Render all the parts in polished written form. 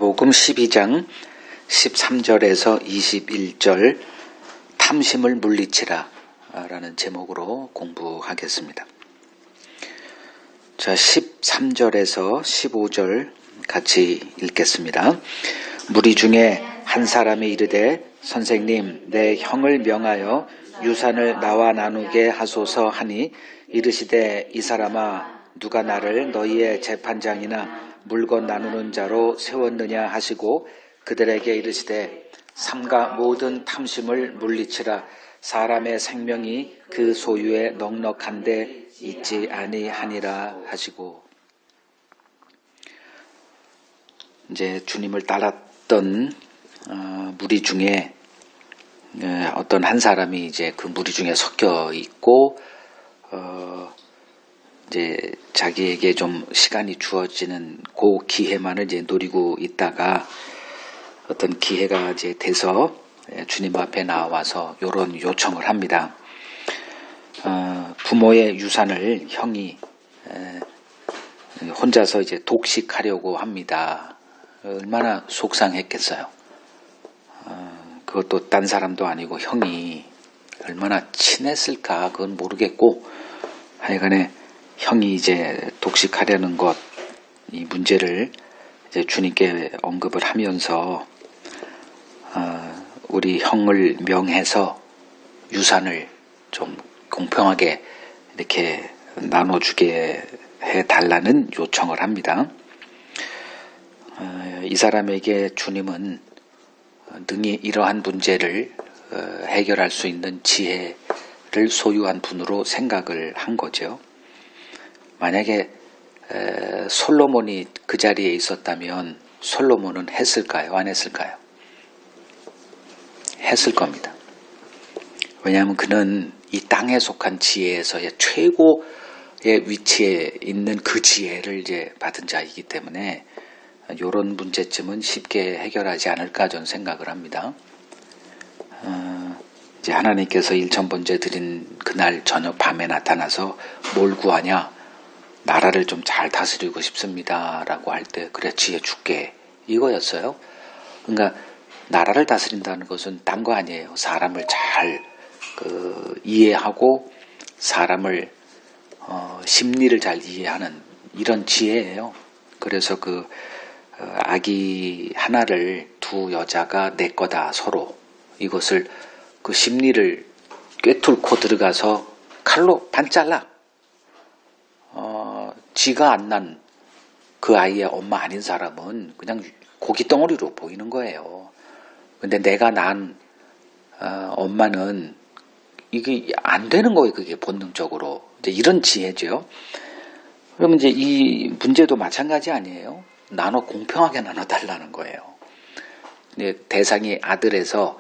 마가복음 12장 13절에서 21절 탐심을 물리치라 라는 제목으로 공부하겠습니다. 자, 13절에서 15절 같이 읽겠습니다. 무리 중에 한 사람이 이르되 선생님 내 형을 명하여 유산을 나와 나누게 하소서 하니 이르시되 이 사람아 누가 나를 너희의 재판장이나 물건 나누는 자로 세웠느냐 하시고 그들에게 이르시되 삼가 모든 탐심을 물리치라. 사람의 생명이 그 소유에 넉넉한데 있지 아니하니라 하시고. 이제 주님을 따랐던 무리 중에 어떤 한 사람이 이제 그 무리 중에 섞여 있고 이제 자기에게 좀 시간이 주어지는 그 기회만을 이제 노리고 있다가 어떤 기회가 이제 돼서 주님 앞에 나와서 이런 요청을 합니다. 부모의 유산을 형이 혼자서 이제 독식하려고 합니다. 얼마나 속상했겠어요. 그것도 딴 사람도 아니고 형이 얼마나 친했을까 그건 모르겠고 하여간에 형이 이제 독식하려는 것, 이 문제를 이제 주님께 언급을 하면서 우리 형을 명해서 유산을 좀 공평하게 이렇게 나눠주게 해달라는 요청을 합니다. 이 사람에게 주님은 능히 이러한 문제를 해결할 수 있는 지혜를 소유한 분으로 생각을 한 거죠. 만약에 솔로몬이 그 자리에 있었다면 솔로몬은 했을까요? 안 했을까요? 했을 겁니다. 왜냐하면 그는 이 땅에 속한 지혜에서의 최고의 위치에 있는 그 지혜를 이제 받은 자이기 때문에 이런 문제점은 쉽게 해결하지 않을까 저는 생각을 합니다. 이제 하나님께서 일천번제 드린 그날 저녁 밤에 나타나서 뭘 구하냐? 나라를 좀 잘 다스리고 싶습니다 라고 할 때 그래 지혜 줄게 이거였어요. 그러니까 나라를 다스린다는 것은 딴 거 아니에요. 사람을 잘 이해하고 사람을 심리를 잘 이해하는 이런 지혜예요. 그래서 그 아기 하나를 두 여자가 내 거다 서로 이것을 그 심리를 꿰뚫고 들어가서 칼로 반 잘라 지가 안 난 그 아이의 엄마 아닌 사람은 그냥 고깃덩어리로 보이는 거예요. 근데 내가 난 엄마는 이게 안 되는 거예요. 그게 본능적으로. 이제 이런 지혜죠. 그러면 이제 이 문제도 마찬가지 아니에요. 공평하게 나눠달라는 거예요. 대상이 아들에서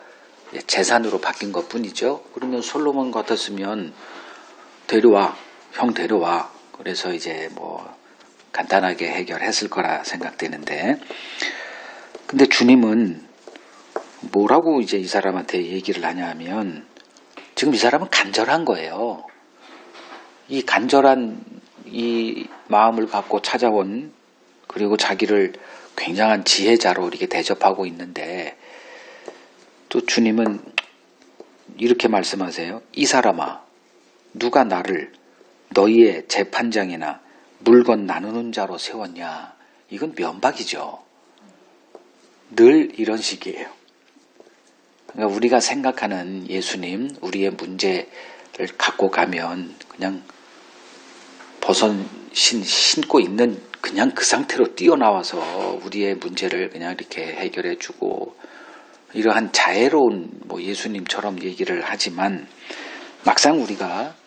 재산으로 바뀐 것 뿐이죠. 그러면 솔로몬 같았으면 데려와, 형 데려와. 그래서 이제 뭐 간단하게 해결했을 거라 생각되는데, 근데 주님은 뭐라고 이제 이 사람한테 얘기를 하냐면 지금 이 사람은 간절한 거예요. 이 간절한 이 마음을 갖고 찾아온 그리고 자기를 굉장한 지혜자로 이렇게 대접하고 있는데 또 주님은 이렇게 말씀하세요. 이 사람아 누가 나를 너희의 재판장이나 물건 나누는 자로 세웠냐. 이건 면박이죠. 늘 이런 식이에요. 그러니까 우리가 생각하는 예수님, 우리의 문제를 갖고 가면 그냥 신고 있는 그냥 그 상태로 뛰어나와서 우리의 문제를 그냥 이렇게 해결해 주고 이러한 자애로운 예수님처럼 얘기를 하지만 막상 우리가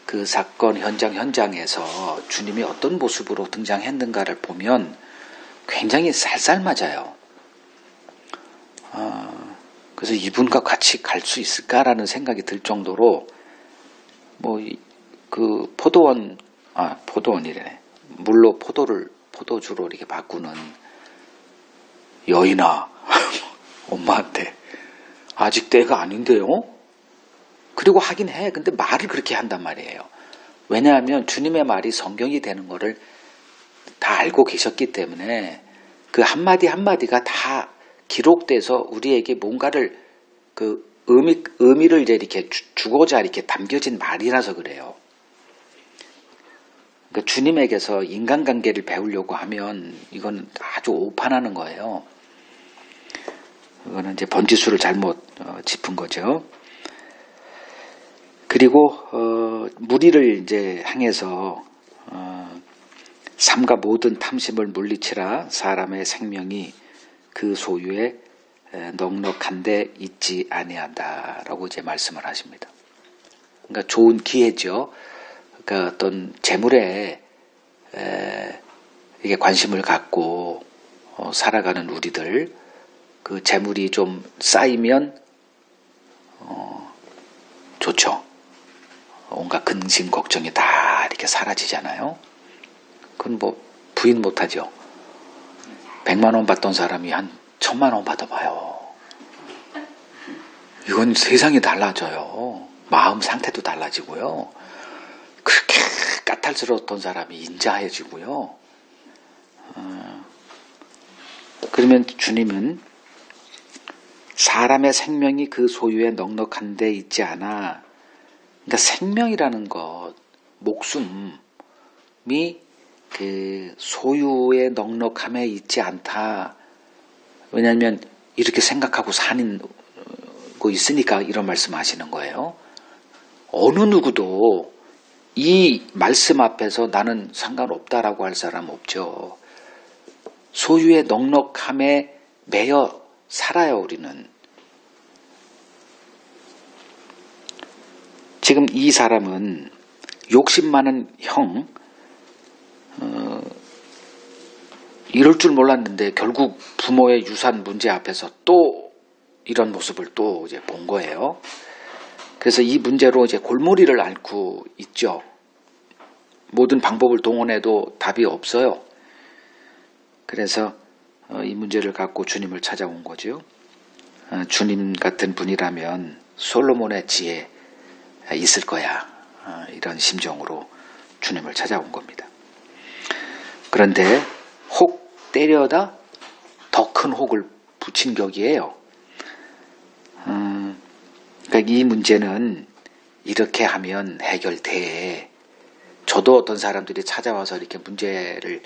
그 사건 현장에서 주님이 어떤 모습으로 등장했는가를 보면 굉장히 쌀쌀맞아요. 그래서 이분과 같이 갈 수 있을까라는 생각이 들 정도로 그 포도원이래. 물로 포도주로 이렇게 바꾸는 여인아 엄마한테 아직 때가 아닌데요? 그리고 하긴 해. 근데 말을 그렇게 한단 말이에요. 왜냐하면 주님의 말이 성경이 되는 거를 다 알고 계셨기 때문에 그 한마디 한마디가 다 기록돼서 우리에게 뭔가를 그 의미를 이제 이렇게 주고자 이렇게 담겨진 말이라서 그래요. 그러니까 주님에게서 인간관계를 배우려고 하면 이건 아주 오판하는 거예요. 이거는 이제 번지수를 잘못 짚은 거죠. 그리고 무리를 이제 향해서 삼가 모든 탐심을 물리치라 사람의 생명이 그 소유에 넉넉한데 있지 아니한다라고 이제 말씀을 하십니다. 그러니까 좋은 기회죠. 그러니까 어떤 재물에 이게 관심을 갖고 살아가는 우리들, 그 재물이 좀 쌓이면 좋죠. 온갖 근심 걱정이 다 이렇게 사라지잖아요. 그건 뭐 부인 못하죠. 100만 원 받던 사람이 한 1000만 원 받아봐요. 이건 세상이 달라져요. 마음 상태도 달라지고요. 그렇게 까탈스러웠던 사람이 인자해지고요. 그러면 주님은 사람의 생명이 그 소유에 넉넉한 데 있지 않아. 그러니까 생명이라는 것, 목숨이 그 소유의 넉넉함에 있지 않다. 왜냐하면 이렇게 생각하고 사는 거 있으니까 이런 말씀하시는 거예요. 어느 누구도 이 말씀 앞에서 나는 상관없다라고 할 사람 없죠. 소유의 넉넉함에 매여 살아요, 우리는. 지금 이 사람은 욕심 많은 형, 이럴 줄 몰랐는데 결국 부모의 유산 문제 앞에서 또 이런 모습을 또 이제 본 거예요. 그래서 이 문제로 이제 골머리를 앓고 있죠. 모든 방법을 동원해도 답이 없어요. 그래서 이 문제를 갖고 주님을 찾아온 거죠. 주님 같은 분이라면 솔로몬의 지혜 있을 거야. 이런 심정으로 주님을 찾아온 겁니다. 그런데 혹 때려다 더 큰 혹을 붙인 격이에요. 그러니까 이 문제는 이렇게 하면 해결돼. 저도 어떤 사람들이 찾아와서 이렇게 문제를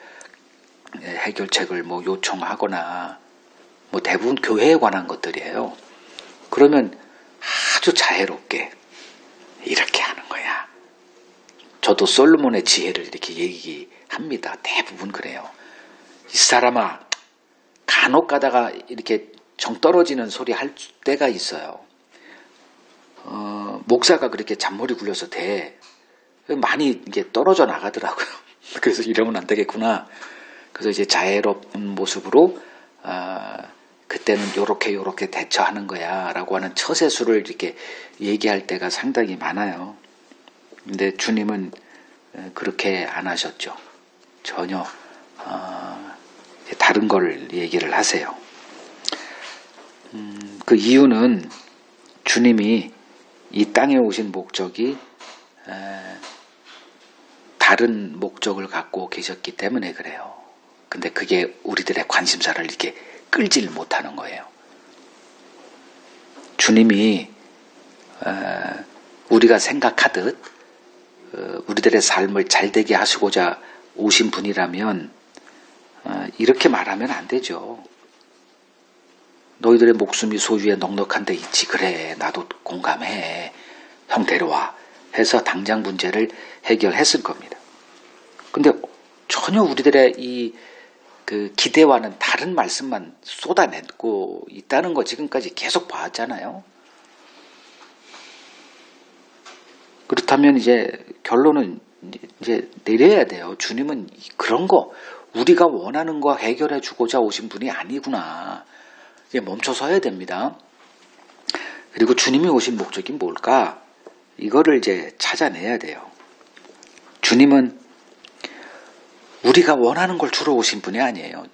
해결책을 뭐 요청하거나 뭐 대부분 교회에 관한 것들이에요. 그러면 아주 자애롭게 이렇게 하는 거야. 저도 솔로몬의 지혜를 이렇게 얘기합니다. 대부분 그래요. 이 사람아, 간혹 가다가 이렇게 정 떨어지는 소리 할 때가 있어요. 목사가 그렇게 잔머리 굴려서 많이 이게 떨어져 나가더라고요. 그래서 이러면 안 되겠구나. 그래서 이제 자애롭은 모습으로 그때는 요렇게 대처하는 거야 라고 하는 처세술을 이렇게 얘기할 때가 상당히 많아요. 근데 주님은 그렇게 안 하셨죠. 전혀 다른 걸 얘기를 하세요. 그 이유는 주님이 이 땅에 오신 목적이 다른 목적을 갖고 계셨기 때문에 그래요. 근데 그게 우리들의 관심사를 이렇게 끌지를 못하는 거예요. 주님이 우리가 생각하듯 우리들의 삶을 잘되게 하시고자 오신 분이라면 이렇게 말하면 안 되죠. 너희들의 목숨이 소유에 넉넉한 데 있지. 그래, 나도 공감해. 형 데려와 해서 당장 문제를 해결했을 겁니다. 근데 전혀 우리들의 그 기대와는 다른 말씀만 쏟아내고 있다는 거 지금까지 계속 봐왔잖아요. 그렇다면 이제 결론은 이제 내려야 돼요. 주님은 그런 거 우리가 원하는 거 해결해 주고자 오신 분이 아니구나. 이제 멈춰서야 됩니다. 그리고 주님이 오신 목적이 뭘까? 이거를 이제 찾아내야 돼요. 주님은 우리가 원하는 걸 주러 오신 분이 아니에요.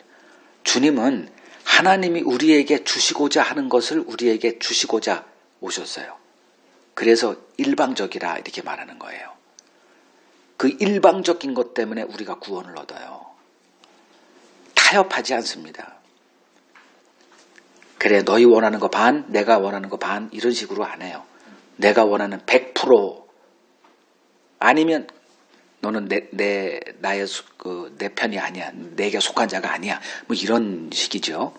주님은 하나님이 우리에게 주시고자 하는 것을 우리에게 주시고자 오셨어요. 그래서 일방적이라 이렇게 말하는 거예요. 그 일방적인 것 때문에 우리가 구원을 얻어요. 다 타협하지 않습니다. 그래, 너희 원하는 거 반, 내가 원하는 거 반, 이런 식으로 안 해요. 내가 원하는 100% 아니면 너는 내 편이 아니야. 내게 속한 자가 아니야. 뭐 이런 식이죠.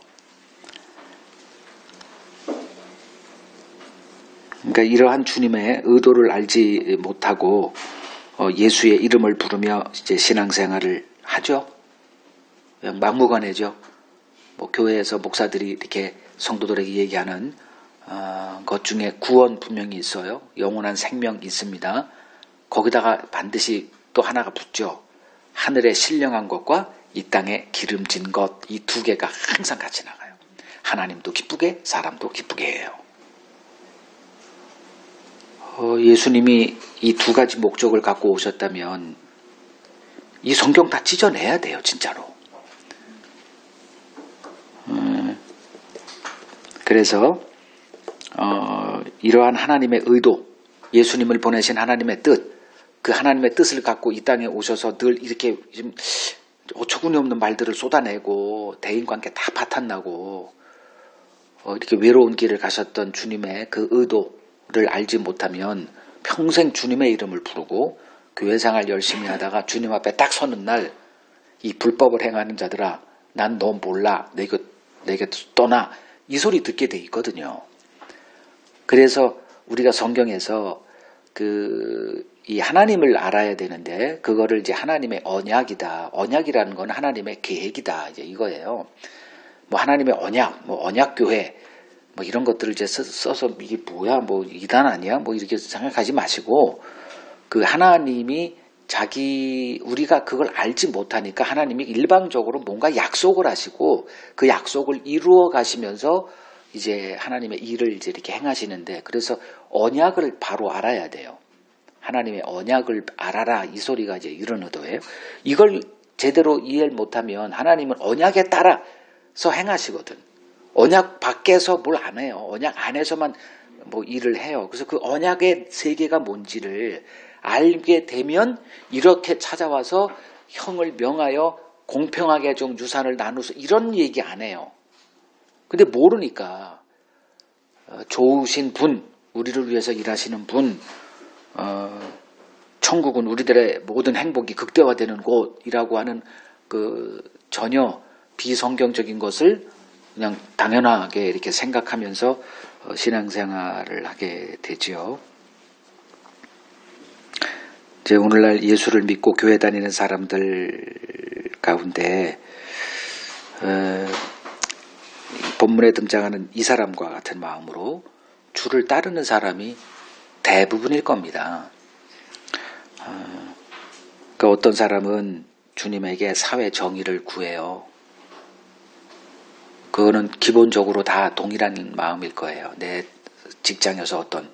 그러니까 이러한 주님의 의도를 알지 못하고 예수의 이름을 부르며 이제 신앙생활을 하죠. 그냥 막무가내죠. 뭐 교회에서 목사들이 이렇게 성도들에게 얘기하는 것 중에 구원 분명히 있어요. 영원한 생명 있습니다. 거기다가 반드시 또 하나가 붙죠. 하늘에 신령한 것과 이 땅에 기름진 것, 이 두 개가 항상 같이 나가요. 하나님도 기쁘게, 사람도 기쁘게 해요. 예수님이 이 두 가지 목적을 갖고 오셨다면 이 성경 다 찢어내야 돼요, 진짜로. 그래서 이러한 하나님의 의도, 예수님을 보내신 하나님의 뜻, 그 하나님의 뜻을 갖고 이 땅에 오셔서 늘 이렇게 좀 어처구니 없는 말들을 쏟아내고 대인관계 다 파탄나고 이렇게 외로운 길을 가셨던 주님의 그 의도를 알지 못하면 평생 주님의 이름을 부르고 교회생활 열심히 하다가 주님 앞에 딱 서는 날 이 불법을 행하는 자들아, 난 너 몰라, 내게 떠나, 이 소리 듣게 돼 있거든요. 그래서 우리가 성경에서 이 하나님을 알아야 되는데 그거를 이제 하나님의 언약이다. 언약이라는 건 하나님의 계획이다. 이제 이거예요. 뭐 하나님의 언약, 뭐 언약교회, 뭐 이런 것들을 이제 써서 이게 뭐야, 뭐 이단 아니야, 뭐 이렇게 생각하지 마시고 그 하나님이 우리가 그걸 알지 못하니까 하나님이 일방적으로 뭔가 약속을 하시고 그 약속을 이루어 가시면서 이제 하나님의 일을 이제 이렇게 행하시는데 그래서 언약을 바로 알아야 돼요. 하나님의 언약을 알아라 이 소리가 이제 이런 의도예요. 이걸 제대로 이해를 못하면 하나님은 언약에 따라서 행하시거든. 언약 밖에서 뭘 안 해요. 언약 안에서만 뭐 일을 해요. 그래서 그 언약의 세계가 뭔지를 알게 되면 이렇게 찾아와서 형을 명하여 공평하게 좀 유산을 나누서 이런 얘기 안 해요. 근데 모르니까 좋으신 분, 우리를 위해서 일하시는 분, 천국은 우리들의 모든 행복이 극대화되는 곳이라고 하는 그 전혀 비성경적인 것을 그냥 당연하게 이렇게 생각하면서 신앙생활을 하게 되지요. 이제 오늘날 예수를 믿고 교회 다니는 사람들 가운데 본문에 등장하는 이 사람과 같은 마음으로 주를 따르는 사람이 대부분일 겁니다. 그러니까 어떤 사람은 주님에게 사회 정의를 구해요. 그거는 기본적으로 다 동일한 마음일 거예요. 내 직장에서 어떤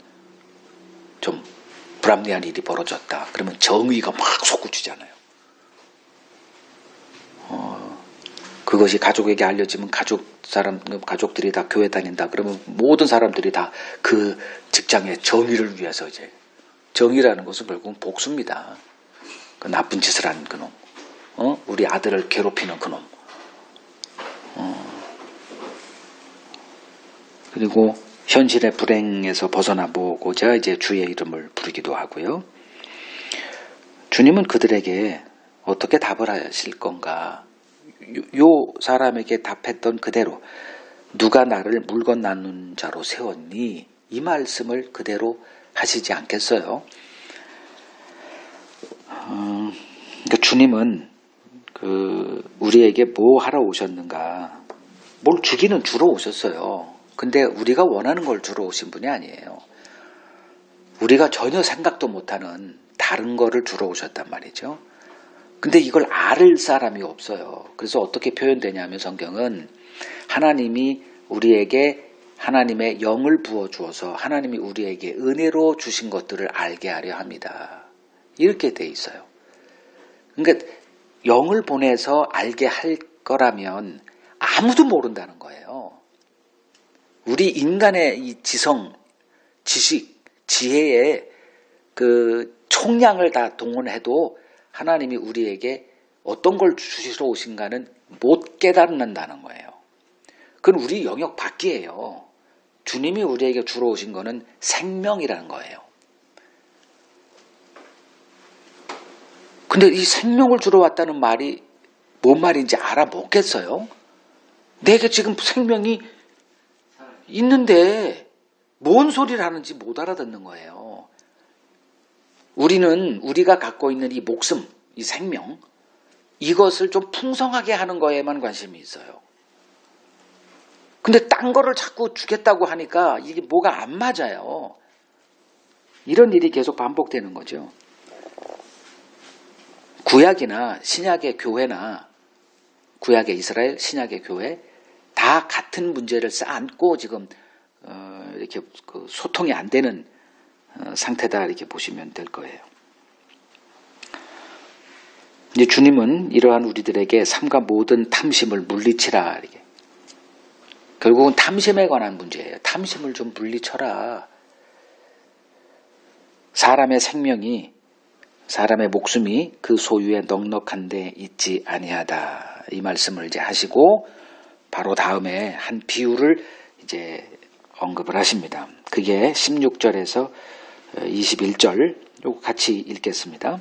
좀 불합리한 일이 벌어졌다. 그러면 정의가 막 솟구치잖아요. 그것이 가족에게 알려지면 가족들이 다 교회 다닌다. 그러면 모든 사람들이 다 그 직장의 정의를 위해서 이제 정의라는 것은 결국은 복수입니다. 그 나쁜 짓을 한 그놈, 우리 아들을 괴롭히는 그놈, 그리고 현실의 불행에서 벗어나 보고자 이제 주의 이름을 부르기도 하고요. 주님은 그들에게 어떻게 답을 하실 건가? 요 사람에게 답했던 그대로 누가 나를 물건 나눈 자로 세웠니? 이 말씀을 그대로 하시지 않겠어요? 그러니까 주님은 우리에게 뭐 하러 오셨는가? 뭘 주기는 주러 오셨어요. 근데 우리가 원하는 걸 주러 오신 분이 아니에요. 우리가 전혀 생각도 못하는 다른 거를 주러 오셨단 말이죠. 근데 이걸 알을 사람이 없어요. 그래서 어떻게 표현되냐면 성경은 하나님이 우리에게 하나님의 영을 부어주어서 하나님이 우리에게 은혜로 주신 것들을 알게 하려 합니다. 이렇게 돼 있어요. 그러니까 영을 보내서 알게 할 거라면 아무도 모른다는 거예요. 우리 인간의 이 지성, 지식, 지혜의 그 총량을 다 동원해도 하나님이 우리에게 어떤 걸 주시러 오신가는 못 깨닫는다는 거예요. 그건 우리 영역 밖이에요. 주님이 우리에게 주러 오신 거는 생명이라는 거예요. 근데 이 생명을 주러 왔다는 말이 뭔 말인지 알아먹겠어요? 내게 지금 생명이 있는데 뭔 소리를 하는지 못 알아듣는 거예요. 우리가 갖고 있는 이 목숨, 이 생명, 이것을 좀 풍성하게 하는 거에만 관심이 있어요. 근데 딴 거를 자꾸 주겠다고 하니까 이게 뭐가 안 맞아요. 이런 일이 계속 반복되는 거죠. 구약이나 신약의 교회나 구약의 이스라엘, 신약의 교회 다 같은 문제를 쌓고 지금 이렇게 소통이 안 되는 상태다 이렇게 보시면 될 거예요. 이제 주님은 이러한 우리들에게 삼가 모든 탐심을 물리치라 이렇게. 결국은 탐심에 관한 문제예요. 탐심을 좀 물리쳐라. 사람의 생명이 사람의 목숨이 그 소유에 넉넉한 데 있지 아니하다. 이 말씀을 이제 하시고 바로 다음에 한 비유를 이제 언급을 하십니다. 그게 16절에서 21절 요거 같이 읽겠습니다.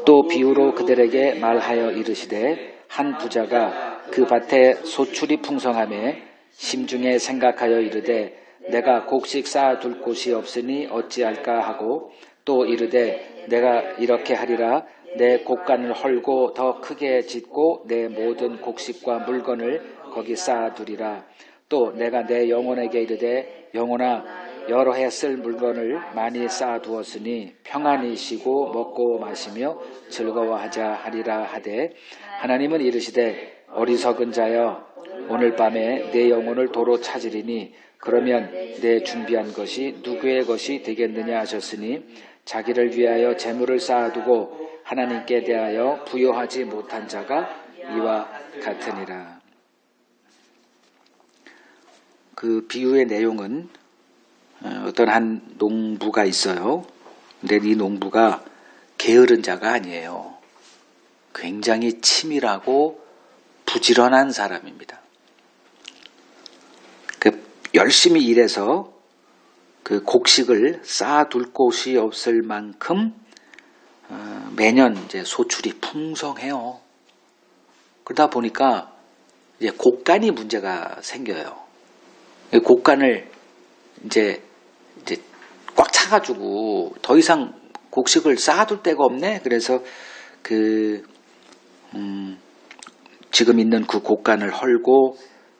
또 비유로 그들에게 말하여 이르시되 한 부자가 그 밭에 소출이 풍성하매 심중에 생각하여 이르되 내가 곡식 쌓아둘 곳이 없으니 어찌할까 하고 또 이르되 내가 이렇게 하리라 내 곡간을 헐고 더 크게 짓고 내 모든 곡식과 물건을 거기 쌓아두리라. 또 내가 내 영혼에게 이르되 영혼아 여러 해 쓸 물건을 많이 쌓아두었으니 평안히 쉬고 먹고 마시며 즐거워하자 하리라 하되 하나님은 이르시되 어리석은 자여 오늘 밤에 내 영혼을 도로 찾으리니 그러면 내 준비한 것이 누구의 것이 되겠느냐 하셨으니 자기를 위하여 재물을 쌓아두고 하나님께 대하여 부여하지 못한 자가 이와 같으니라. 그 비유의 내용은 어떤 한 농부가 있어요. 근데 이 농부가 게으른 자가 아니에요. 굉장히 치밀하고 부지런한 사람입니다. 열심히 일해서 그 곡식을 쌓아둘 곳이 없을 만큼 매년 이제 소출이 풍성해요. 그러다 보니까 이제 곡간이 문제가 생겨요. 곡간을 이제 꽉 차가지고 더 이상 곡식을 쌓아둘 데가 없네. 그래서 지금 있는 그 곡간을 헐고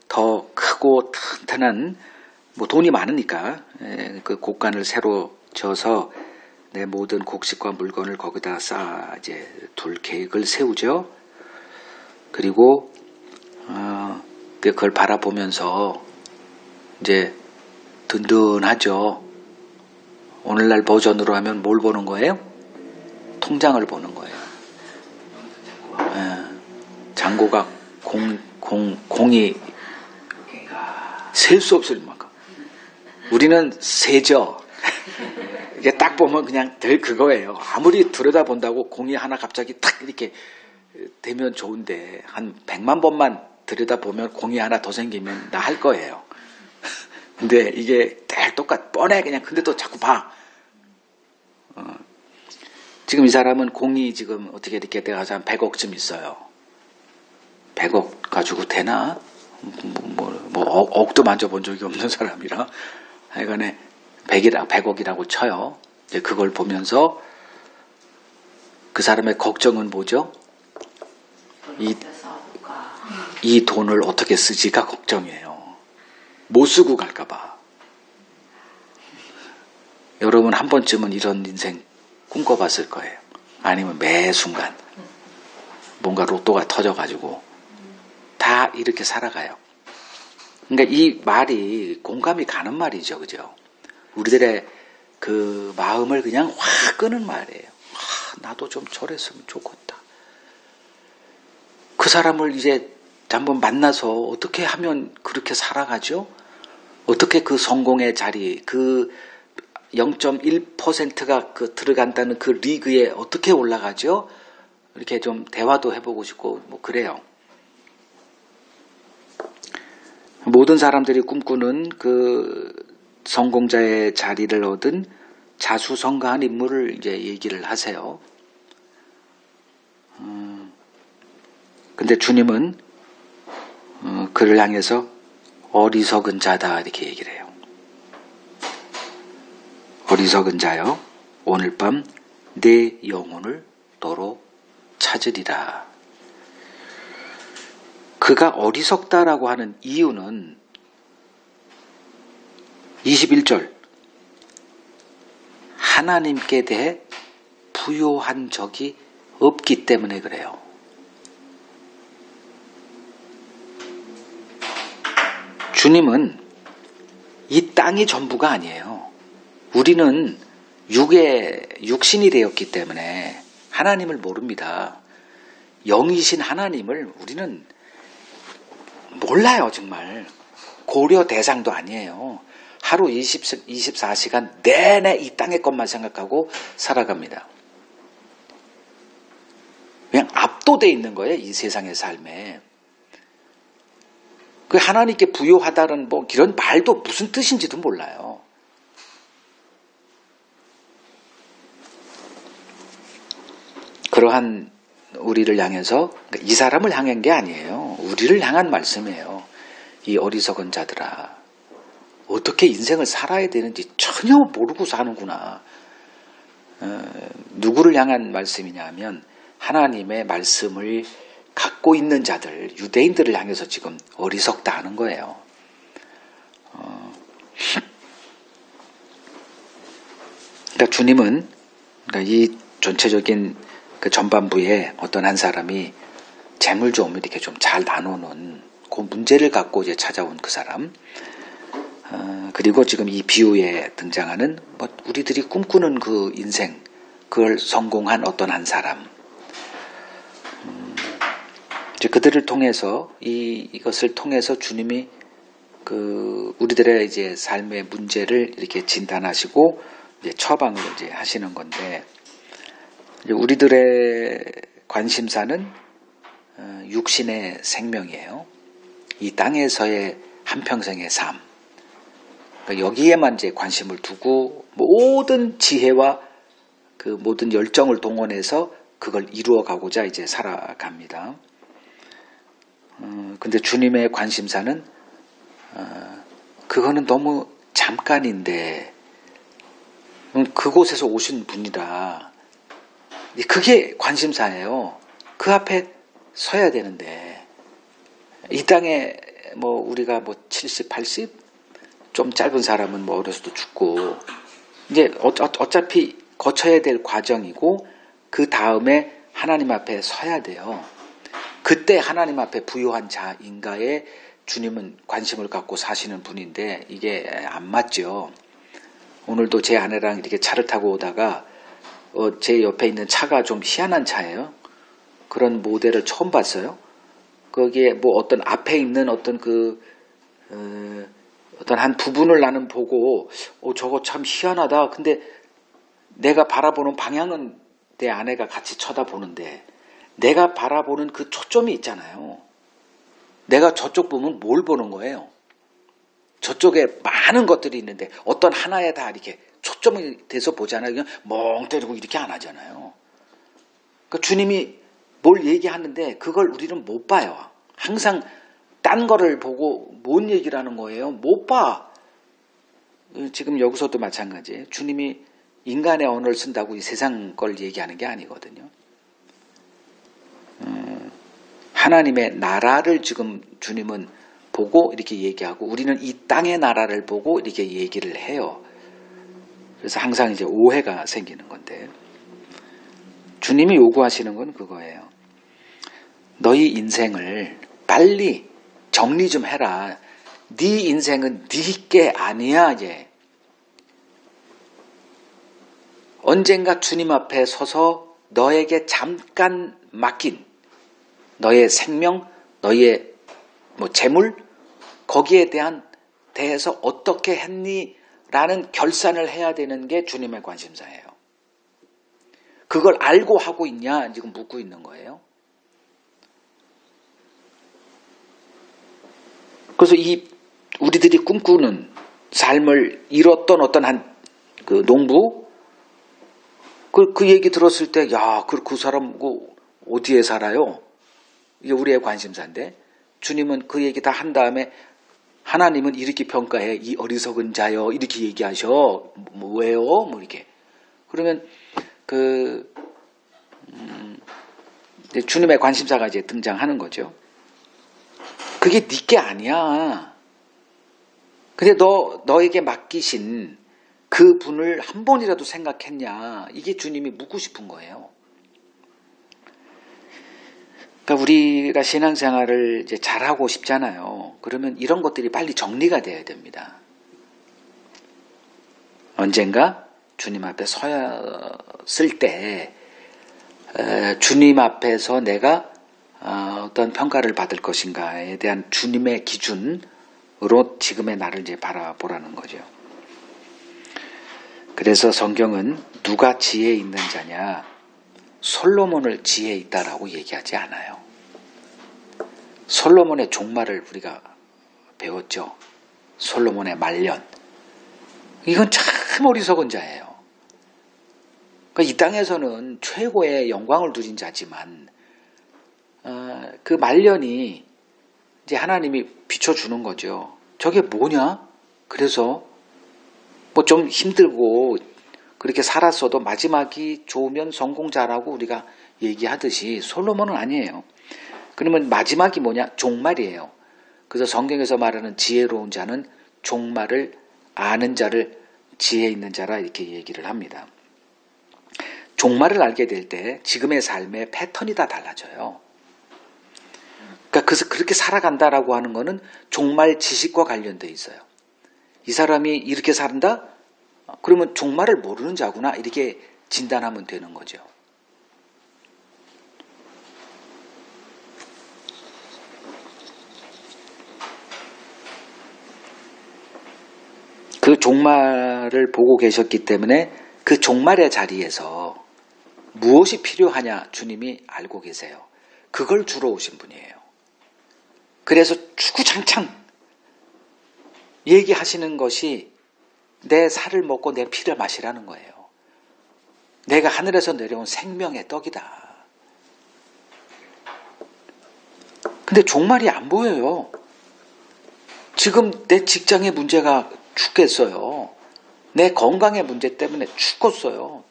더 크고 튼튼한 돈이 많으니까 그 곡간을 새로 져서 내 모든 곡식과 물건을 거기다 쌓아 이제 둘 계획을 세우죠. 그리고 그걸 바라보면서 이제 든든하죠. 오늘날 버전으로 하면 뭘 보는 거예요? 통장을 보는 거예요. 잔고가 공이 셀 수 없을 만큼. 우리는 세죠. 이게 딱 보면 그냥 될 그거예요. 아무리 들여다본다고 공이 하나 갑자기 탁 이렇게 되면 좋은데 한 100만 번만 들여다보면 공이 하나 더 생기면 나 할 거예요. 근데 이게 늘 똑같 뻔해 그냥. 근데 또 자꾸 봐. 지금 이 사람은 공이 지금 어떻게 이렇게 돼가지고 한 100억쯤 있어요. 100억 가지고 되나? 억도 만져본 적이 없는 사람이라 하여간에 100억이라고 쳐요. 이제 그걸 보면서 그 사람의 걱정은 뭐죠? 이 돈을 어떻게 쓰지가 걱정이에요. 못 쓰고 갈까봐. 여러분 한 번쯤은 이런 인생 꿈꿔봤을 거예요. 아니면 매 순간 뭔가 로또가 터져가지고 다 이렇게 살아가요. 그러니까 이 말이 공감이 가는 말이죠. 그죠? 우리들의 그 마음을 그냥 확 끄는 말이에요. 나도 좀 저랬으면 좋겠다. 그 사람을 이제 한번 만나서 어떻게 하면 그렇게 살아가죠? 어떻게 그 성공의 자리, 그 0.1%가 그 들어간다는 그 리그에 어떻게 올라가죠? 이렇게 좀 대화도 해보고 싶고 뭐 그래요. 모든 사람들이 꿈꾸는 그 성공자의 자리를 얻은 자수성가한 인물을 이제 얘기를 하세요. 근데 주님은 그를 향해서 어리석은 자다 이렇게 얘기를 해요. 어리석은 자여, 오늘 밤 내 영혼을 너로 찾으리라. 그가 어리석다라고 하는 이유는 21절 하나님께 대해 부요한 적이 없기 때문에 그래요. 주님은 이 땅이 전부가 아니에요. 우리는 육신이 되었기 때문에 하나님을 모릅니다. 영이신 하나님을 우리는 몰라요. 정말 고려 대상도 아니에요. 하루 24시간 내내 이 땅의 것만 생각하고 살아갑니다. 그냥 압도되어 있는 거예요. 이 세상의 삶에. 그 하나님께 부요하다는 뭐 이런 말도 무슨 뜻인지도 몰라요. 그러한 우리를 향해서 이 사람을 향한 게 아니에요. 우리를 향한 말씀이에요. 이 어리석은 자들아, 어떻게 인생을 살아야 되는지 전혀 모르고 사는구나. 누구를 향한 말씀이냐 하면 하나님의 말씀을 갖고 있는 자들, 유대인들을 향해서 지금 어리석다 하는 거예요. 그러니까 주님은 이 전체적인 그 전반부에 어떤 한 사람이 재물 좀 이렇게 좀 잘 나누는 그 문제를 갖고 이제 찾아온 그 사람, 그리고 지금 이 비유에 등장하는 뭐 우리들이 꿈꾸는 그 인생, 그걸 성공한 어떤 한 사람, 이제 그들을 통해서 이것을 통해서 주님이 그 우리들의 이제 삶의 문제를 이렇게 진단하시고 이제 처방을 이제 하시는 건데, 이제 우리들의 관심사는 육신의 생명이에요. 이 땅에서의 한평생의 삶. 그러니까 여기에만 이제 관심을 두고 모든 지혜와 그 모든 열정을 동원해서 그걸 이루어가고자 이제 살아갑니다. 근데 주님의 관심사는 그거는 너무 잠깐인데 그곳에서 오신 분이라 그게 관심사예요. 그 앞에 서야 되는데 이 땅에 뭐 우리가 뭐 70, 80 좀 짧은 사람은 뭐 어려서도 죽고 이제 어차피 거쳐야 될 과정이고 그 다음에 하나님 앞에 서야 돼요. 그때 하나님 앞에 부요한 자인가에 주님은 관심을 갖고 사시는 분인데 이게 안 맞죠. 오늘도 제 아내랑 이렇게 차를 타고 오다가 제 옆에 있는 차가 좀 희한한 차예요. 그런 모델을 처음 봤어요. 거기에 뭐 어떤 앞에 있는 어떤 어떤 한 부분을 나는 보고 저거 참 희한하다. 근데 내가 바라보는 방향은 내 아내가 같이 쳐다보는데 내가 바라보는 그 초점이 있잖아요. 내가 저쪽 보면 뭘 보는 거예요? 저쪽에 많은 것들이 있는데 어떤 하나에 다 이렇게 초점이 돼서 보잖아요. 그냥 멍 때리고 이렇게 안 하잖아요. 그러니까 주님이 뭘 얘기하는데 그걸 우리는 못 봐요. 항상 딴 거를 보고 뭔 얘기를 하는 거예요? 못 봐. 지금 여기서도 마찬가지예요. 주님이 인간의 언어를 쓴다고 이 세상 걸 얘기하는 게 아니거든요. 하나님의 나라를 지금 주님은 보고 이렇게 얘기하고 우리는 이 땅의 나라를 보고 이렇게 얘기를 해요. 그래서 항상 이제 오해가 생기는 건데 주님이 요구하시는 건 그거예요. 너희 인생을 빨리 정리 좀 해라. 네 인생은 네 게 아니야. 이제 언젠가 주님 앞에 서서 너에게 잠깐 맡긴 너의 생명, 너의 뭐 재물 거기에 대해서 어떻게 했니? 라는 결산을 해야 되는 게 주님의 관심사예요. 그걸 알고 하고 있냐? 지금 묻고 있는 거예요. 그래서 이 우리들이 꿈꾸는 삶을 이뤘던 어떤 그 농부, 그 얘기 들었을 때, 야, 그 사람 어디에 살아요? 이게 우리의 관심사인데, 주님은 그 얘기 다 한 다음에 하나님은 이렇게 평가해. 이 어리석은 자여. 이렇게 얘기하셔. 왜요? 이렇게. 그러면 주님의 관심사가 이제 등장하는 거죠. 그게 네 게 아니야. 근데 너에게 맡기신 그 분을 한 번이라도 생각했냐. 이게 주님이 묻고 싶은 거예요. 그러니까 우리가 신앙생활을 이제 잘하고 싶잖아요. 그러면 이런 것들이 빨리 정리가 돼야 됩니다. 언젠가 주님 앞에 섰을 때 주님 앞에서 내가 어떤 평가를 받을 것인가에 대한 주님의 기준으로 지금의 나를 이제 바라보라는 거죠. 그래서 성경은 누가 지혜 있는 자냐, 솔로몬을 지혜 있다라고 얘기하지 않아요. 솔로몬의 종말을 우리가 배웠죠. 솔로몬의 말년. 이건 참 어리석은 자예요. 그러니까 이 땅에서는 최고의 영광을 누린 자지만 그 말년이 이제 하나님이 비춰주는 거죠. 저게 뭐냐? 그래서 뭐 좀 힘들고 그렇게 살았어도 마지막이 좋으면 성공자라고 우리가 얘기하듯이 솔로몬은 아니에요. 그러면 마지막이 뭐냐? 종말이에요. 그래서 성경에서 말하는 지혜로운 자는 종말을 아는 자를 지혜 있는 자라 이렇게 얘기를 합니다. 종말을 알게 될 때 지금의 삶의 패턴이 다 달라져요. 그러니까 그래서 그렇게 살아간다라고 하는 거는 종말 지식과 관련돼 있어요. 이 사람이 이렇게 산다? 그러면 종말을 모르는 자구나 이렇게 진단하면 되는 거죠. 그 종말을 보고 계셨기 때문에 그 종말의 자리에서 무엇이 필요하냐 주님이 알고 계세요. 그걸 주러 오신 분이에요. 그래서 주구장창 얘기하시는 것이 내 살을 먹고 내 피를 마시라는 거예요. 내가 하늘에서 내려온 생명의 떡이다. 근데 종말이 안 보여요. 지금 내 직장의 문제가 죽겠어요. 내 건강의 문제 때문에 죽겠어요.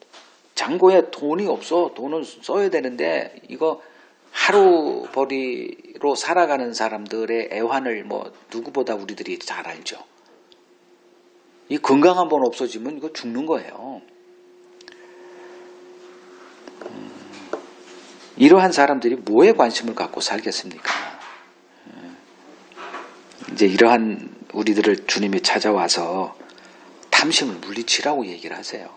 잔고에 돈이 없어. 돈은 써야 되는데 이거 하루벌이로 살아가는 사람들의 애환을 누구보다 우리들이 잘 알죠. 이 건강 한번 없어지면 이거 죽는 거예요. 이러한 사람들이 뭐에 관심을 갖고 살겠습니까? 이제 이러한 우리들을 주님이 찾아와서 탐심을 물리치라고 얘기를 하세요.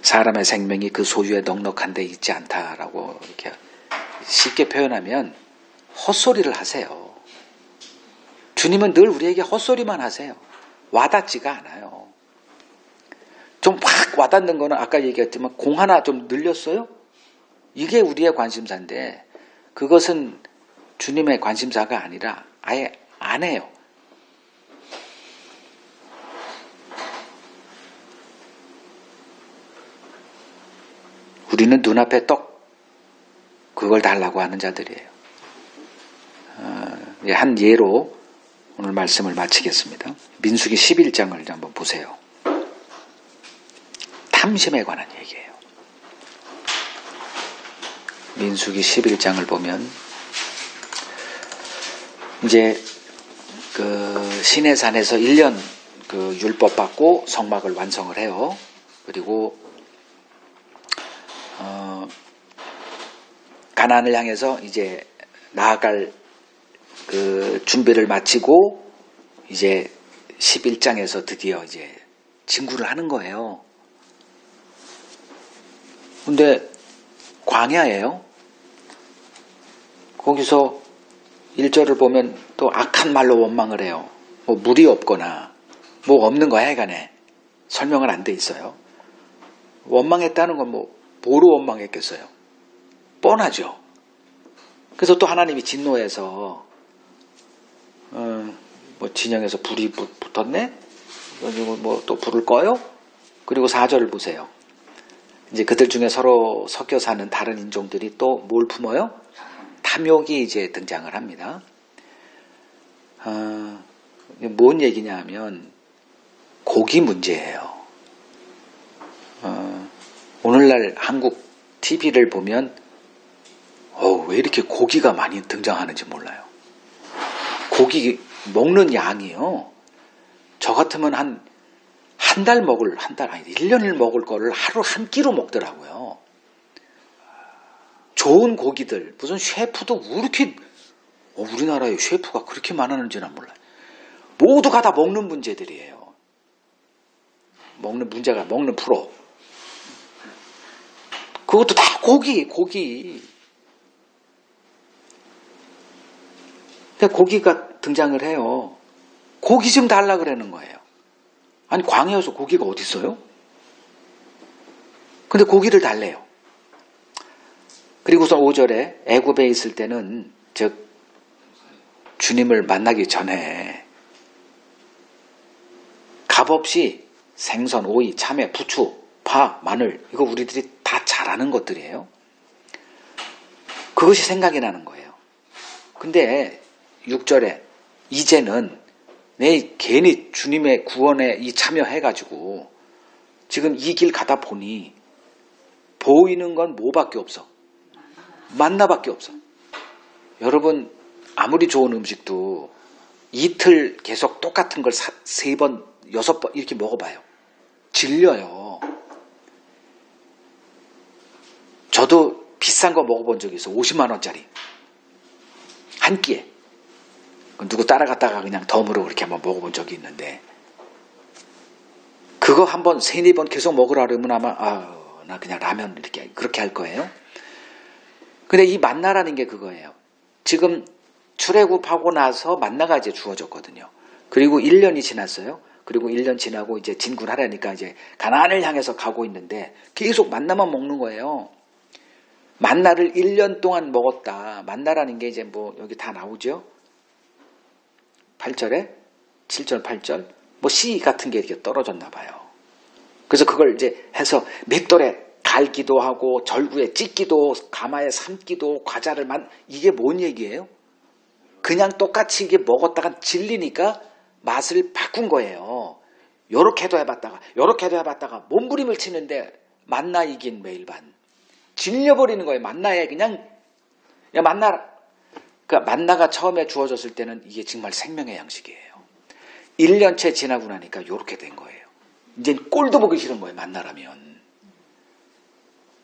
사람의 생명이 그 소유에 넉넉한 데 있지 않다라고 이렇게 쉽게 표현하면 헛소리를 하세요. 주님은 늘 우리에게 헛소리만 하세요. 와닿지가 않아요. 좀 확 와닿는 거는 아까 얘기했지만 공 하나 좀 늘렸어요? 이게 우리의 관심사인데 그것은 주님의 관심사가 아니라 아예 안 해요. 우리는 눈앞에 떡 그걸 달라고 하는 자들이에요. 한 예로 오늘 말씀을 마치겠습니다. 민수기 11장을 한번 보세요. 탐심에 관한 얘기예요. 민수기 11장을 보면 이제 그 시내산에서 1년 그 율법 받고 성막을 완성을 해요. 그리고 가나안을 향해서 이제 나아갈 그 준비를 마치고 이제 11장에서 드디어 이제 진구를 하는 거예요. 근데 광야예요. 거기서 1절을 보면 또 악한 말로 원망을 해요. 뭐 물이 없거나 뭐 없는 거야 해간에 설명은 안 돼 있어요. 원망했다는 건 뭐로 원망했겠어요? 뻔하죠. 그래서 또 하나님이 진노해서 뭐 진영에서 불이 붙었네? 그리고 뭐 또 불을 꺼요? 그리고 4절을 보세요. 이제 그들 중에 서로 섞여 사는 다른 인종들이 또 뭘 품어요? 탐욕이 이제 등장을 합니다. 뭔 얘기냐 하면 고기 문제예요. 오늘날 한국 TV를 보면 왜 이렇게 고기가 많이 등장하는지 몰라요. 고기 먹는 양이요. 저 같으면 한 달 먹을, 1년을 먹을 거를 하루 한 끼로 먹더라고요. 좋은 고기들, 무슨 셰프도 왜 이렇게, 우리나라에 셰프가 그렇게 많았는지는 몰라요. 모두가 다 먹는 문제들이에요. 먹는 문제가, 먹는 프로. 그것도 다 고기. 고기가 등장을 해요. 고기 좀 달라 그러는 거예요. 아니 광야에서 고기가 어디 있어요? 근데 고기를 달래요. 그리고서 5절에 애굽에 있을 때는 즉 주님을 만나기 전에 값없이 생선, 오이, 참외, 부추, 파, 마늘 이거 우리들이 다 잘 아는 것들이에요. 그것이 생각이 나는 거예요. 근데 6절에 이제는 내 괜히 주님의 구원에 이 참여해가지고 지금 이 길 가다 보니 보이는 건 뭐밖에 없어? 만나밖에 없어. 여러분 아무리 좋은 음식도 이틀 계속 똑같은 걸 3번, 6번 이렇게 먹어봐요. 질려요. 저도 비싼 거 먹어본 적이 있어. 50만 원짜리. 한 끼에. 누구 따라갔다가 그냥 덤으로 그렇게 한번 먹어본 적이 있는데 그거 한번 3-4번 계속 먹으라 그러면 아마 나 그냥 라면 이렇게 그렇게 할 거예요. 근데 이 만나라는 게 그거예요. 지금 출애굽하고 나서 만나가 이제 주어졌거든요. 그리고 1년이 지났어요. 그리고 1년 지나고 이제 진군하라니까 이제 가나안을 향해서 가고 있는데 계속 만나만 먹는 거예요. 만나를 1년 동안 먹었다. 만나라는 게 이제 뭐 여기 다 나오죠. 8절에 7절 8절 뭐 씨 같은 게 이렇게 떨어졌나 봐요. 그래서 그걸 이제 해서 맷돌에 갈기도 하고 절구에 찢기도 가마에 삶기도 과자를 이게 뭔 얘기예요? 그냥 똑같이 이게 먹었다가 질리니까 맛을 바꾼 거예요. 요렇게도 해봤다가 몸부림을 치는데 만나 이긴 매일 반 질려버리는 거예요. 만나에 그냥 만나가 처음에 주어졌을 때는 이게 정말 생명의 양식이에요. 1년째 지나고 나니까 이렇게 된 거예요. 이제 꼴도 보기 싫은 거예요. 만나라면.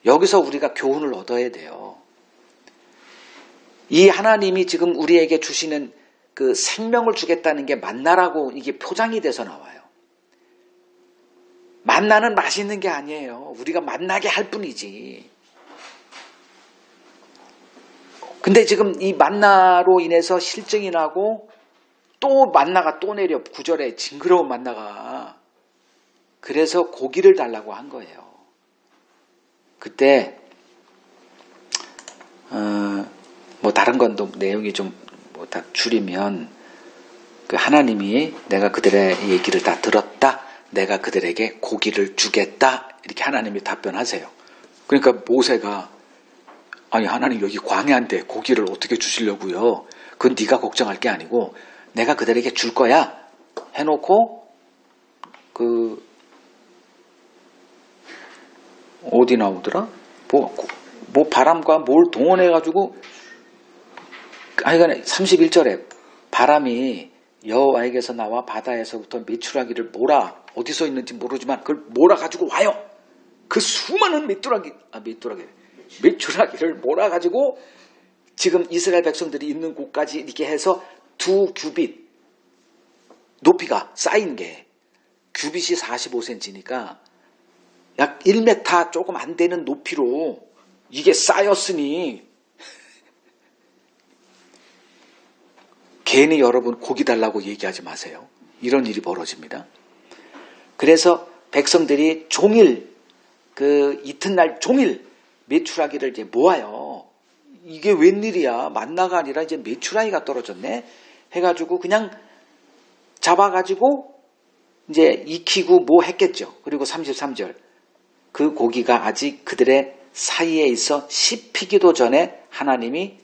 여기서 우리가 교훈을 얻어야 돼요. 이 하나님이 지금 우리에게 주시는 그 생명을 주겠다는 게 만나라고 이게 포장이 돼서 나와요. 만나는 맛있는 게 아니에요. 우리가 만나게 할 뿐이지. 근데 지금 이 만나로 인해서 실증이 나고 또 만나가 또 내려 9절에 징그러운 만나가 그래서 고기를 달라고 한 거예요. 그때 뭐 다른 건 또 내용이 좀 뭐 다 줄이면 그 하나님이 내가 그들의 얘기를 다 들었다. 내가 그들에게 고기를 주겠다. 이렇게 하나님이 답변하세요. 그러니까 모세가 아니 하나님 여기 광야인데 고기를 어떻게 주시려고요? 그건 네가 걱정할 게 아니고 내가 그들에게 줄 거야 해놓고 어디 나오더라? 뭐 바람과 뭘 동원해가지고 하여간에 31절에 바람이 여호와에게서 나와 바다에서부터 메추라기를 어디서 있는지 모르지만 그걸 몰아가지고 와요. 그 수많은 메추라기를 몰아가지고 지금 이스라엘 백성들이 있는 곳까지 이렇게 해서 2규빗 높이가 쌓인 게 규빗이 45cm니까 약 1m 조금 안 되는 높이로 이게 쌓였으니 괜히 여러분 고기 달라고 얘기하지 마세요. 이런 일이 벌어집니다. 그래서 백성들이 종일 이튿날 종일 메추라기를 이제 모아요. 이게 웬일이야. 만나가 아니라 이제 메추라기가 떨어졌네. 해가지고 그냥 잡아가지고 이제 익히고 뭐 했겠죠. 그리고 33절. 그 고기가 아직 그들의 사이에 있어 씹히기도 전에 하나님이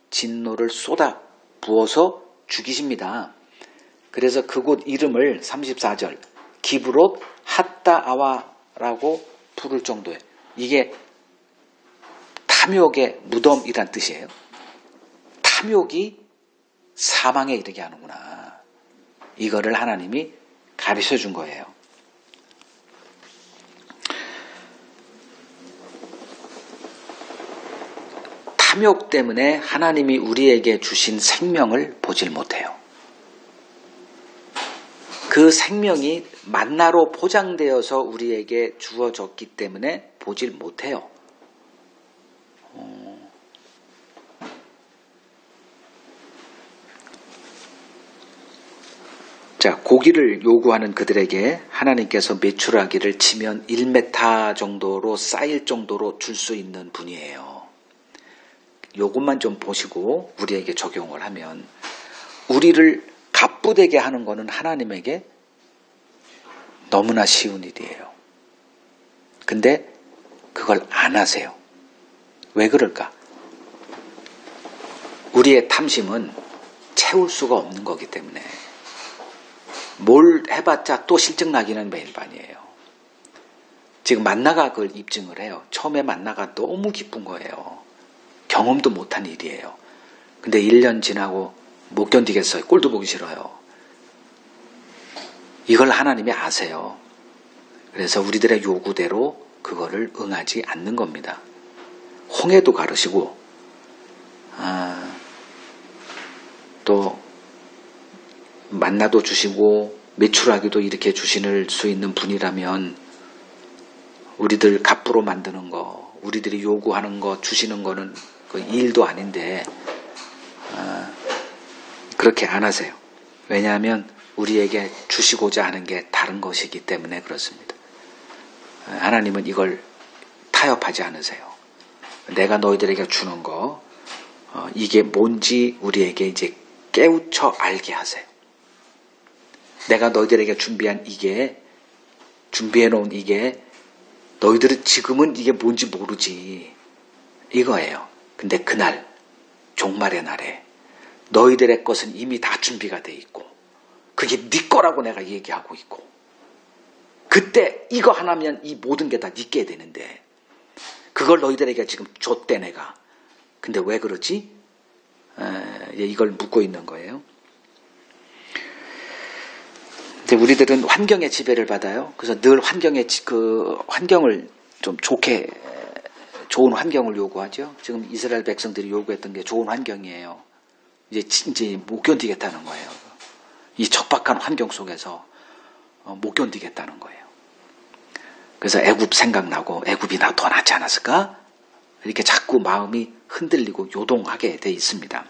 진노를 쏟아 부어서 죽이십니다. 그래서 그곳 이름을 34절 기브롯 핫다아와라고 부를 정도예요. 이게 탐욕의 무덤이란 뜻이에요. 탐욕이 사망에 이르게 하는구나. 이거를 하나님이 가르쳐 준 거예요. 탐욕 때문에 하나님이 우리에게 주신 생명을 보질 못해요. 그 생명이 만나로 포장되어서 우리에게 주어졌기 때문에 보질 못해요. 자, 고기를 요구하는 그들에게 하나님께서 메추라기를 치면 1m 정도로 쌓일 정도로 줄 수 있는 분이에요. 요것만 좀 보시고 우리에게 적용을 하면 우리를 가쁘되게 하는 것은 하나님에게 너무나 쉬운 일이에요. 근데 그걸 안 하세요. 왜 그럴까? 우리의 탐심은 채울 수가 없는 거기 때문에 뭘 해봤자 또 실증나기는 매일반이에요. 지금 만나가 그걸 입증을 해요. 처음에 만나가 너무 기쁜 거예요. 경험도 못한 일이에요. 근데 1년 지나고 못 견디겠어요. 꼴도 보기 싫어요. 이걸 하나님이 아세요. 그래서 우리들의 요구대로 그거를 응하지 않는 겁니다. 홍해도 가르시고 또 만나도 주시고 메추라기도 이렇게 주실 수 있는 분이라면 우리들 갑부로 만드는 거, 우리들이 요구하는 거 주시는 거는 그 일도 아닌데 그렇게 안 하세요. 왜냐하면 우리에게 주시고자 하는 게 다른 것이기 때문에 그렇습니다. 하나님은 이걸 타협하지 않으세요. 내가 너희들에게 주는 거 이게 뭔지 우리에게 이제 깨우쳐 알게 하세요. 내가 너희들에게 준비해 놓은 이게 너희들은 지금은 이게 뭔지 모르지 이거예요. 근데 그날 종말의 날에 너희들의 것은 이미 다 준비가 돼 있고 그게 네 거라고 내가 얘기하고 있고 그때 이거 하나면 이 모든 게 다 네게 되는데 그걸 너희들에게 지금 줬대 내가. 근데 왜 그러지? 이걸 묻고 있는 거예요. 근데 우리들은 환경의 지배를 받아요. 그래서 늘 환경을 좀 좋은 환경을 요구하죠. 지금 이스라엘 백성들이 요구했던 게 좋은 환경이에요. 이제 못 견디겠다는 거예요. 이 척박한 환경 속에서 못 견디겠다는 거예요. 그래서 애굽 생각나고 애굽이 나 더 낫지 않았을까? 이렇게 자꾸 마음이 흔들리고 요동하게 돼 있습니다.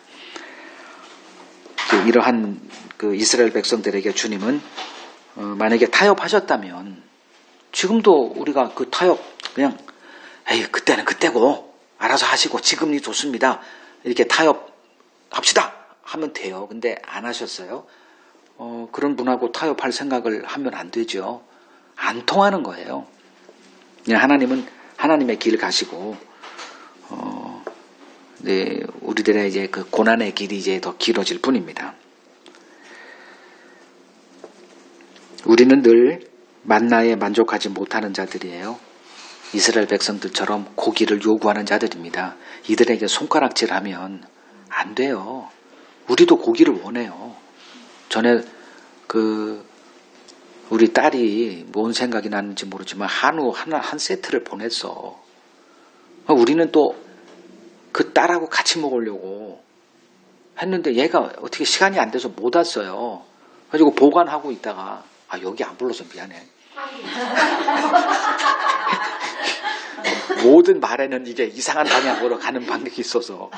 이러한 그 이스라엘 백성들에게 주님은 만약에 타협하셨다면 지금도 우리가 그 타협 그냥 에이 그때는 그때고 알아서 하시고 지금이 좋습니다. 이렇게 타협합시다 하면 돼요. 근데 안 하셨어요. 그런 분하고 타협할 생각을 하면 안 되죠. 안 통하는 거예요. 하나님은 하나님의 길 가시고 우리들의 이제 그 고난의 길이 이제 더 길어질 뿐입니다. 우리는 늘 만나에 만족하지 못하는 자들이에요. 이스라엘 백성들처럼 고기를 요구하는 자들입니다. 이들에게 손가락질하면 안 돼요. 우리도 고기를 원해요. 전에 우리 딸이 뭔 생각이 났는지 모르지만 한우 한 세트를 보냈어. 우리는 또 그 딸하고 같이 먹으려고 했는데 얘가 어떻게 시간이 안 돼서 못 왔어요. 그래가지고 보관하고 있다가 여기 안 불러서 미안해. 모든 말에는 이게 이상한 방향으로 가는 방식이 있어서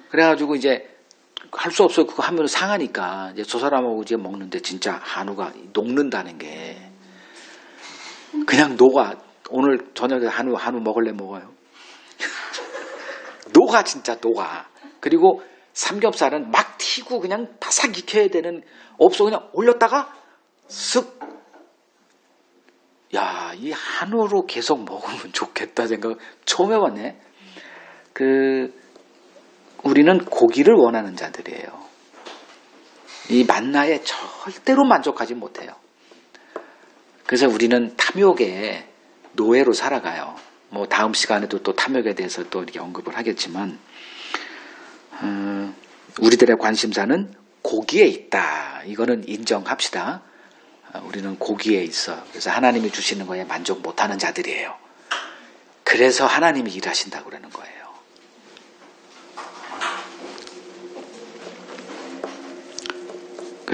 그래가지고 이제 할 수 없어요. 그거 하면 상하니까 이제 저 사람하고 이제 먹는데 진짜 한우가 녹는다는 게 그냥 녹아. 오늘 저녁에 한우 먹을래 먹어요. 녹아 진짜 녹아. 그리고 삼겹살은 막 튀고 그냥 바삭 익혀야 되는, 없어 그냥 올렸다가 쓱. 야, 이 한우로 계속 먹으면 좋겠다 생각 처음 해봤네. 우리는 고기를 원하는 자들이에요. 이 만나에 절대로 만족하지 못해요. 그래서 우리는 탐욕의 노예로 살아가요. 뭐 다음 시간에도 또 탐욕에 대해서 또 이렇게 언급을 하겠지만, 우리들의 관심사는 고기에 있다. 이거는 인정합시다. 우리는 고기에 있어. 그래서 하나님이 주시는 거에 만족 못하는 자들이에요. 그래서 하나님이 일하신다고 그러는 거예요.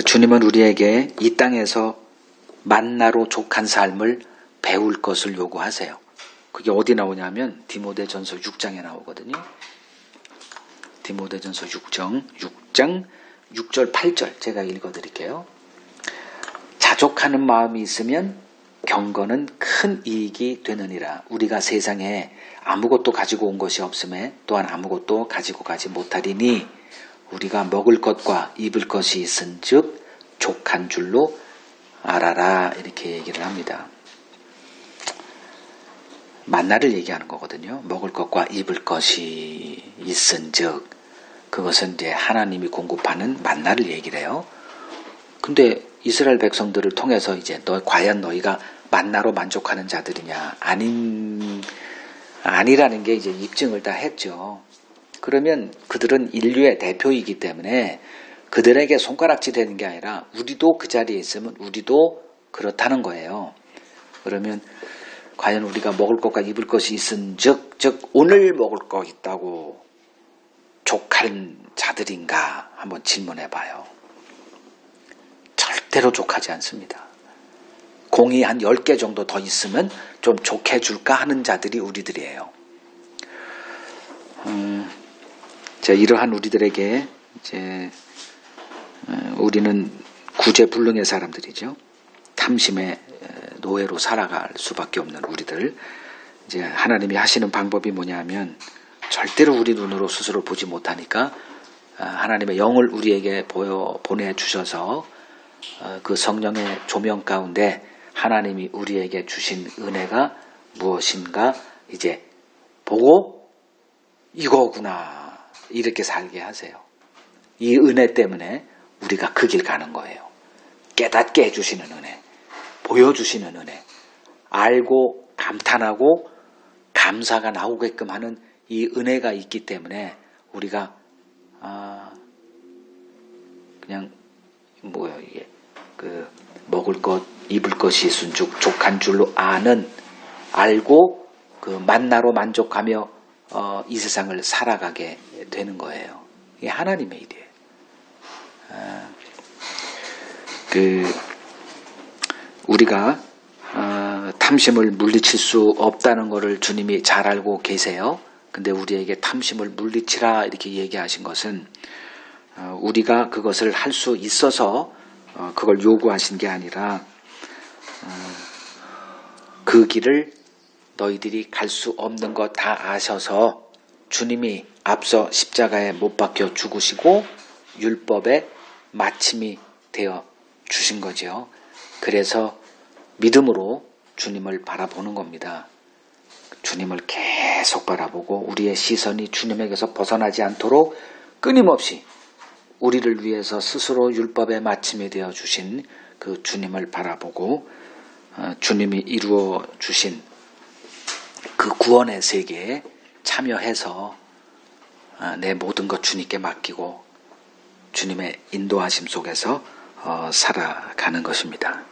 주님은 우리에게 이 땅에서 만나로 족한 삶을 배울 것을 요구하세요. 그게 어디 나오냐면 디모데전서 6장에 나오거든요. 디모데전서 6장 6절 8절 제가 읽어드릴게요. 자족하는 마음이 있으면 경건은 큰 이익이 되느니라. 우리가 세상에 아무것도 가지고 온 것이 없음에 또한 아무것도 가지고 가지 못하리니 우리가 먹을 것과 입을 것이 있은즉 족한 줄로 알아라. 이렇게 얘기를 합니다. 만나를 얘기하는 거거든요. 먹을 것과 입을 것이 있은즉, 그것은 이제 하나님이 공급하는 만나를 얘기를 해요. 근데 이스라엘 백성들을 통해서 이제 과연 너희가 만나로 만족하는 자들이냐? 아니라는 게 이제 입증을 다 했죠. 그러면 그들은 인류의 대표이기 때문에 그들에게 손가락질 되는 게 아니라 우리도 그 자리에 있으면 우리도 그렇다는 거예요. 그러면 과연 우리가 먹을 것과 입을 것이 있은즉, 즉 오늘 먹을 거 있다고 족한 자들인가 한번 질문해 봐요. 절대로 족하지 않습니다. 공이 한 10개 정도 더 있으면 좀 족해 줄까 하는 자들이 우리들이에요. 이러한 우리들에게 이제 우리는 구제불능의 사람들이죠. 탐심의 노예로 살아갈 수밖에 없는 우리들. 이제 하나님이 하시는 방법이 뭐냐면 절대로 우리 눈으로 스스로 보지 못하니까 하나님의 영을 우리에게 보내주셔서 그 성령의 조명 가운데 하나님이 우리에게 주신 은혜가 무엇인가 이제 보고 이거구나 이렇게 살게 하세요. 이 은혜 때문에 우리가 그 길 가는 거예요. 깨닫게 해주시는 은혜, 보여주시는 은혜, 알고 감탄하고 감사가 나오게끔 하는 이 은혜가 있기 때문에 우리가 그냥 뭐예요 이게 먹을 것 입을 것이 있은즉 족한 줄로 알고 그 만나로 만족하며 이 세상을 살아가게 되는 거예요. 이게 하나님의 일이에요. 우리가 탐심을 물리칠 수 없다는 것을 주님이 잘 알고 계세요. 근데 우리에게 탐심을 물리치라 이렇게 얘기하신 것은 우리가 그것을 할 수 있어서 그걸 요구하신 게 아니라 그 길을 너희들이 갈 수 없는 거 다 아셔서 주님이 앞서 십자가에 못 박혀 죽으시고 율법의 마침이 되어 주신 거죠. 그래서 믿음으로 주님을 바라보는 겁니다. 주님을 계속 바라보고 우리의 시선이 주님에게서 벗어나지 않도록 끊임없이 우리를 위해서 스스로 율법의 마침이 되어 주신 그 주님을 바라보고 주님이 이루어 주신 그 구원의 세계에 참여해서 내 모든 것 주님께 맡기고 주님의 인도하심 속에서 살아가는 것입니다.